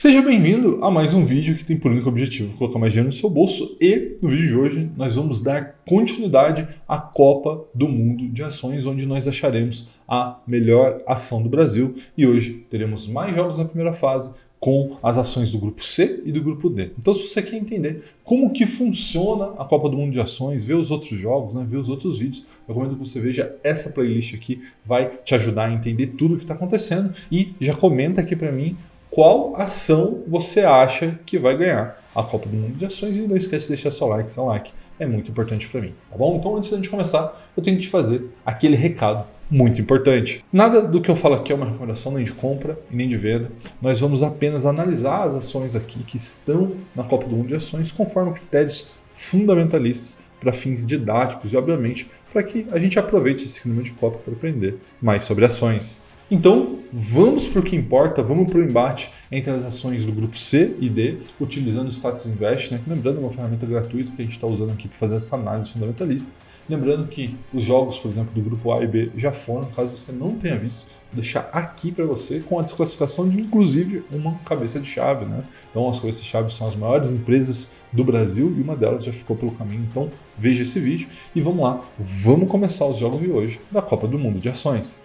Seja bem-vindo a mais um vídeo que tem por único objetivo colocar mais dinheiro no seu bolso, e no vídeo de hoje nós vamos dar continuidade à Copa do Mundo de Ações, onde nós acharemos a melhor ação do Brasil, e hoje teremos mais jogos na primeira fase com as ações do grupo C e do grupo D. Então, se você quer entender como que funciona a Copa do Mundo de Ações, ver os outros jogos, ver os outros vídeos, eu recomendo que você veja essa playlist aqui, vai te ajudar a entender tudo o que está acontecendo, e já comenta aqui para mim qual ação você acha que vai ganhar a Copa do Mundo de Ações, e não esquece de deixar seu like é muito importante para mim, tá bom? Então, antes de a gente começar, eu tenho que te fazer aquele recado muito importante. Nada do que eu falo aqui é uma recomendação nem de compra e nem de venda. Nós vamos apenas analisar as ações aqui que estão na Copa do Mundo de Ações conforme critérios fundamentalistas para fins didáticos e, obviamente, para que a gente aproveite esse clima de Copa para aprender mais sobre ações. Então, vamos para o que importa, vamos para o embate entre as ações do grupo C e D, utilizando o Status Invest, lembrando, é uma ferramenta gratuita que a gente está usando aqui para fazer essa análise fundamentalista. Lembrando que os jogos, por exemplo, do grupo A e B já foram, caso você não tenha visto, vou deixar aqui para você com a desclassificação de, inclusive, uma cabeça de chave. Então, as cabeças de chave são as maiores empresas do Brasil e uma delas já ficou pelo caminho. Então, veja esse vídeo e vamos lá, vamos começar os jogos de hoje da Copa do Mundo de Ações.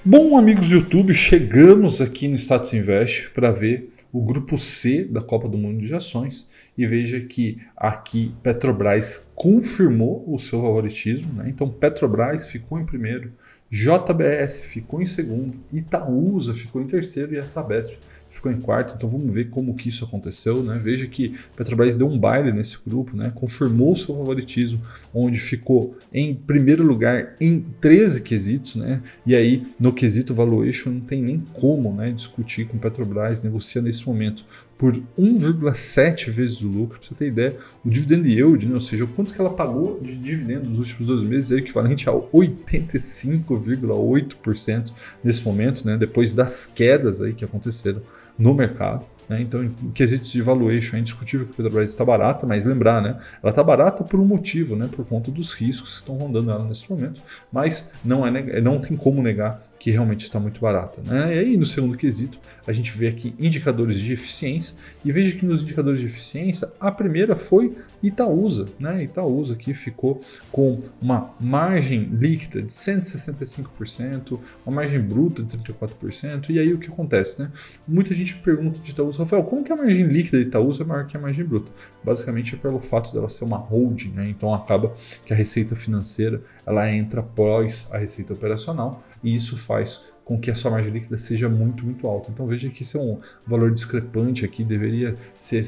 Bom, amigos do YouTube, chegamos aqui no Status Invest para ver o grupo C da Copa do Mundo de Ações, e veja que aqui Petrobras confirmou o seu favoritismo, Então Petrobras ficou em primeiro, JBS ficou em segundo, Itaúsa ficou em terceiro e a Sabesp ficou em quarto. Então vamos ver como que isso aconteceu, Veja que Petrobras deu um baile nesse grupo, confirmou o seu favoritismo, onde ficou em primeiro lugar em 13 quesitos, E aí no quesito valuation não tem nem como, discutir com Petrobras, negocia nesse momento por 1,7 vezes o lucro. Pra você ter ideia, o dividend yield, ou seja, o quanto que ela pagou de dividendo nos últimos 12 meses, é equivalente a 85,8% nesse momento, depois das quedas aí que aconteceram no mercado. Então, em quesitos de valuation, é indiscutível que a Petrobras está barata, mas lembrar, ela está barata por um motivo, por conta dos riscos que estão rondando ela nesse momento, mas não tem como negar que realmente está muito barata. E aí, no segundo quesito, a gente vê aqui indicadores de eficiência, e veja que nos indicadores de eficiência, a primeira foi Itaúsa. Itaúsa aqui ficou com uma margem líquida de 165%, uma margem bruta de 34%, e aí o que acontece? Muita gente pergunta de Itaúsa, Rafael, como que a margem líquida de Itaúsa é maior que a margem bruta? Basicamente é pelo fato dela ser uma holding, então acaba que a receita financeira ela entra após a receita operacional, e isso faz com que a sua margem líquida seja muito, muito alta. Então veja que isso é um valor discrepante aqui, deveria ser,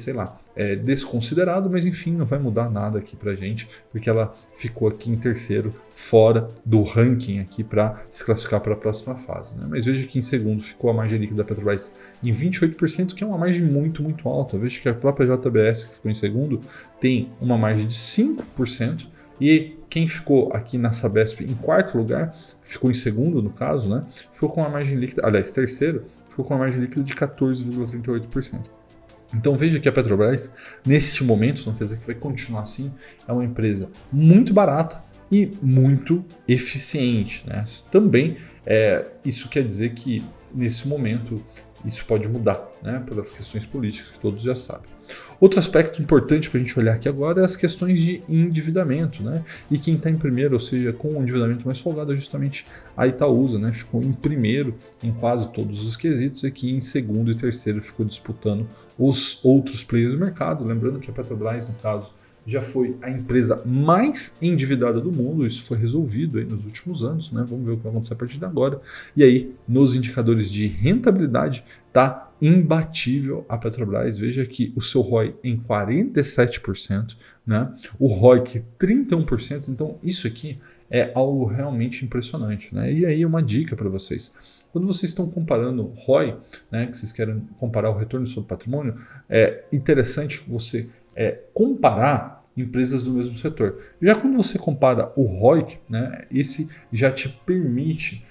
desconsiderado, mas enfim, não vai mudar nada aqui pra gente, porque ela ficou aqui em terceiro, fora do ranking aqui para se classificar para a próxima fase. Mas veja que em segundo ficou a margem líquida da Petrobras em 28%, que é uma margem muito, muito alta. Veja que a própria JBS, que ficou em segundo, tem uma margem de 5%, e quem ficou aqui na Sabesp em quarto lugar, ficou em segundo no caso, ficou com uma margem líquida, aliás, terceiro, ficou com uma margem líquida de 14,38%. Então veja que a Petrobras, neste momento, não quer dizer que vai continuar assim, é uma empresa muito barata e muito eficiente. Também isso quer dizer que nesse momento isso pode mudar, pelas questões políticas que todos já sabem. Outro aspecto importante para a gente olhar aqui agora é as questões de endividamento, E quem está em primeiro, ou seja, com um endividamento mais folgado, é justamente a Itaúsa, Ficou em primeiro em quase todos os quesitos, e aqui em segundo e terceiro ficou disputando os outros players do mercado. Lembrando que a Petrobras, no caso, já foi a empresa mais endividada do mundo. Isso foi resolvido aí nos últimos anos, Vamos ver o que vai acontecer a partir de agora. E aí, nos indicadores de rentabilidade, está imbatível a Petrobras. Veja que o seu ROI em 47%, o ROIC 31%. Então, isso aqui é algo realmente impressionante. E aí, uma dica para vocês. Quando vocês estão comparando ROI, que vocês querem comparar o retorno sobre patrimônio, é interessante você comparar empresas do mesmo setor. Já quando você compara o ROIC, esse já te permite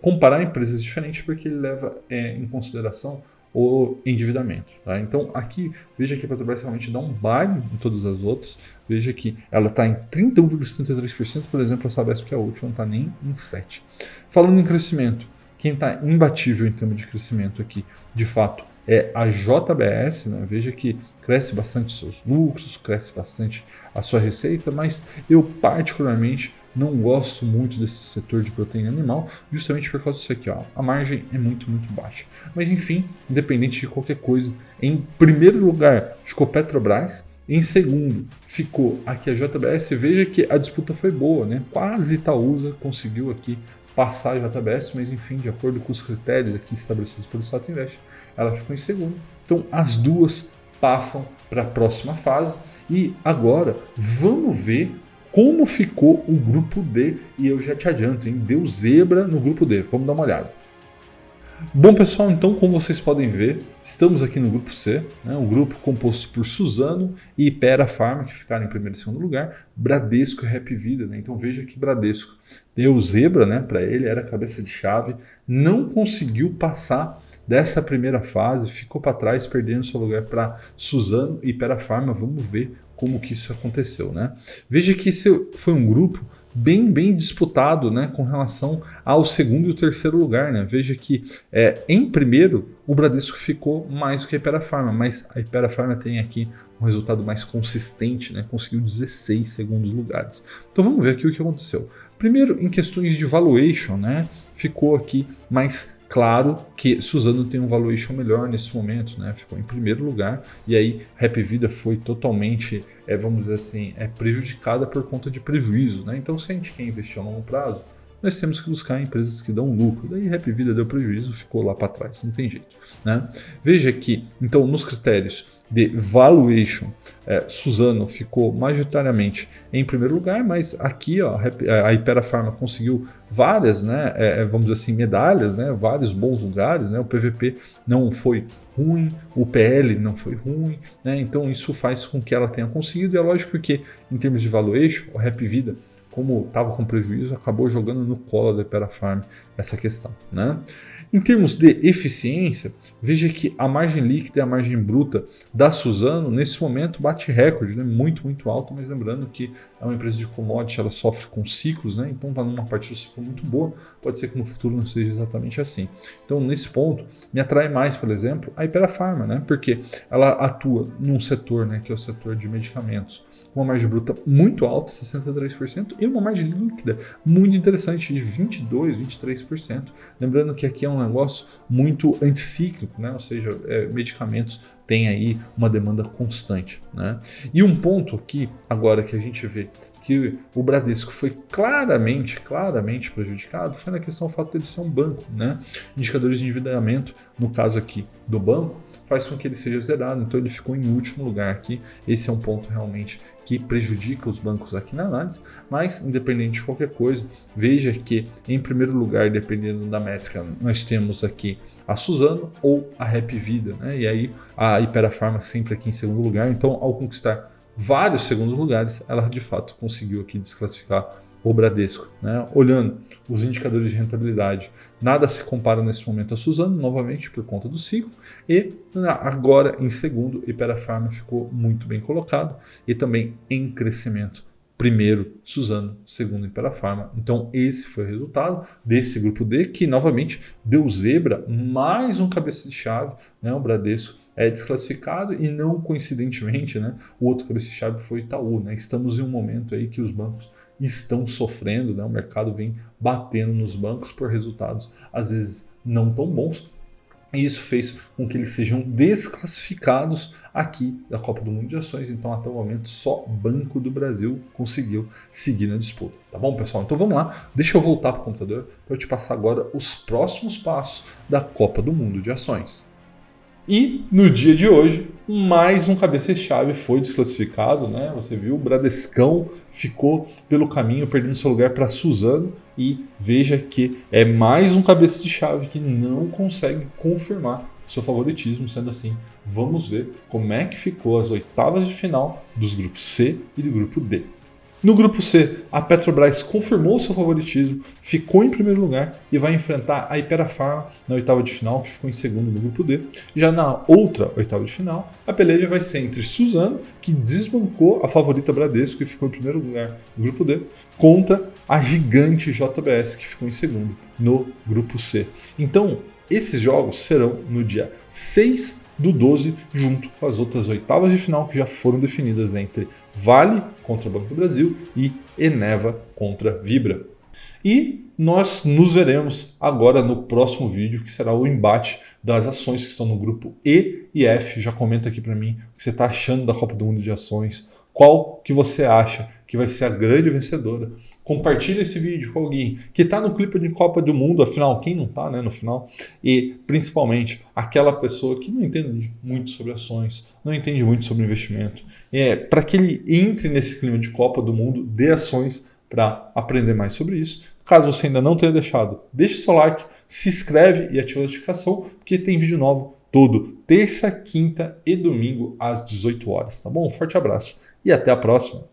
comparar empresas diferentes, porque ele leva em consideração o endividamento. Então aqui, veja que a Petrobras realmente dá um baile em todas as outras. Veja que ela está em 31,73%, por exemplo, a Sabesp, que é a última, não está nem em 7%. Falando em crescimento, quem está imbatível em termos de crescimento aqui, de fato, é a JBS, né? Veja que cresce bastante seus lucros, cresce bastante a sua receita, mas eu particularmente não gosto muito desse setor de proteína animal, justamente por causa disso aqui, ó. A margem é muito baixa. Mas enfim, independente de qualquer coisa, em primeiro lugar ficou Petrobras, em segundo ficou aqui a JBS. Veja que a disputa foi boa, né? Quase Itaúsa conseguiu aqui passar a JBS, mas enfim, de acordo com os critérios aqui estabelecidos pelo Status Invest, ela ficou em segundo. Então as duas passam para a próxima fase e agora vamos ver como ficou o grupo D, e eu já te adianto, hein? Deu zebra no grupo D, vamos dar uma olhada. Bom pessoal, então como vocês podem ver, estamos aqui no grupo C, né, um grupo composto por Suzano e Hypera Pharma, que ficaram em primeiro e segundo lugar, Bradesco e Hapvida, né? Então veja que Bradesco deu zebra, né, para ele, era cabeça de chave, não conseguiu passar dessa primeira fase, ficou para trás, perdendo seu lugar para Suzano e Hypera Pharma. Vamos ver como que isso aconteceu, né? Veja que esse foi um grupo bem disputado, né, com relação ao segundo e o terceiro lugar, né? Veja que em primeiro o Bradesco ficou mais do que a Hypera Pharma, mas a Hypera Pharma tem aqui um resultado mais consistente, né? Conseguiu 16 segundos lugares. Então vamos ver aqui o que aconteceu. Primeiro, em questões de valuation, né, ficou aqui mais claro que Suzano tem um valuation melhor nesse momento, né? Ficou em primeiro lugar, e aí Hapvida foi totalmente, vamos dizer assim, prejudicada por conta de prejuízo, né? Então se a gente quer investir a longo prazo, nós temos que buscar empresas que dão lucro. Daí Hapvida deu prejuízo, ficou lá para trás, não tem jeito, né? Veja que, então, nos critérios de valuation, Suzano ficou majoritariamente em primeiro lugar, mas aqui ó, a Hypera Pharma conseguiu várias, né, vamos dizer assim, medalhas, né, vários bons lugares, né, o PVP não foi ruim, o PL não foi ruim, né, então isso faz com que ela tenha conseguido. E é lógico que em termos de valuation, o Hapvida, como estava com prejuízo, acabou jogando no colo da Hypera Pharma essa questão, né? Em termos de eficiência, veja que a margem líquida e a margem bruta da Suzano, nesse momento, bate recorde, né? Muito alto, mas lembrando que é uma empresa de commodity, ela sofre com ciclos, né? Então está numa parte do ciclo muito boa, pode ser que no futuro não seja exatamente assim. Então, nesse ponto, me atrai mais, por exemplo, a Hypera Pharma, né? Porque ela atua num setor, né, que é o setor de medicamentos, com uma margem bruta muito alta, 63%, e uma margem líquida muito interessante, de 22%, 23%. Lembrando que aqui é um negócio muito anticíclico, né? Ou seja, medicamentos têm aí uma demanda constante, né? E um ponto aqui, agora que a gente vê que o Bradesco foi claramente prejudicado, foi na questão do fato de ele ser um banco, né? Indicadores de endividamento, no caso aqui do banco, faz com que ele seja zerado, então ele ficou em último lugar aqui. Esse é um ponto realmente que prejudica os bancos aqui na análise, mas independente de qualquer coisa, veja que em primeiro lugar, dependendo da métrica, nós temos aqui a Suzano ou a Hapvida, né? E aí a Hypera Pharma sempre aqui em segundo lugar. Então, ao conquistar vários segundos lugares, ela de fato conseguiu aqui desclassificar o Bradesco, né? Olhando os indicadores de rentabilidade, nada se compara nesse momento a Suzano, novamente por conta do ciclo, e agora em segundo, Hypera Pharma ficou muito bem colocado e também em crescimento. Primeiro Suzano, segundo Hypera Pharma. Então esse foi o resultado desse grupo D, que novamente deu zebra, mais um cabeça de chave, né? O Bradesco é desclassificado e não coincidentemente, né, o outro cabeça de chave foi Itaú, né? Estamos em um momento aí que os bancos estão sofrendo, né? O mercado vem batendo nos bancos por resultados às vezes não tão bons. E isso fez com que eles sejam desclassificados aqui da Copa do Mundo de Ações. Então, até o momento, só Banco do Brasil conseguiu seguir na disputa. Tá bom, pessoal? Então, vamos lá. Deixa eu voltar para o computador para eu te passar agora os próximos passos da Copa do Mundo de Ações. E no dia de hoje, mais um cabeça-chave foi desclassificado, né? Você viu, o Bradescão ficou pelo caminho, perdendo seu lugar para Suzano. E veja que é mais um cabeça de chave que não consegue confirmar seu favoritismo. Sendo assim, vamos ver como é que ficou as oitavas de final dos grupos C e do grupo D. No grupo C, a Petrobras confirmou seu favoritismo, ficou em primeiro lugar e vai enfrentar a Hypera Pharma na oitava de final, que ficou em segundo no grupo D. Já na outra oitava de final, a peleja vai ser entre Suzano, que desbancou a favorita Bradesco e ficou em primeiro lugar no grupo D, contra a gigante JBS, que ficou em segundo no grupo C. Então, Esses jogos serão no dia 6/12, junto com as outras oitavas de final que já foram definidas entre Vale contra Banco do Brasil e Eneva contra Vibra. E nós nos veremos agora no próximo vídeo, que será o embate das ações que estão no grupo E e F. Já comenta aqui para mim o que você está achando da Copa do Mundo de Ações, qual que você acha que vai ser a grande vencedora. Compartilhe esse vídeo com alguém que está no clipe de Copa do Mundo, afinal, quem não está, né, no final? E principalmente aquela pessoa que não entende muito sobre ações, não entende muito sobre investimento. Para que ele entre nesse clima de Copa do Mundo de ações para aprender mais sobre isso. Caso você ainda não tenha deixado, deixe seu like, se inscreve e ativa a notificação, porque tem vídeo novo todo terça, quinta e domingo às 18 horas, tá bom? Um forte abraço e até a próxima!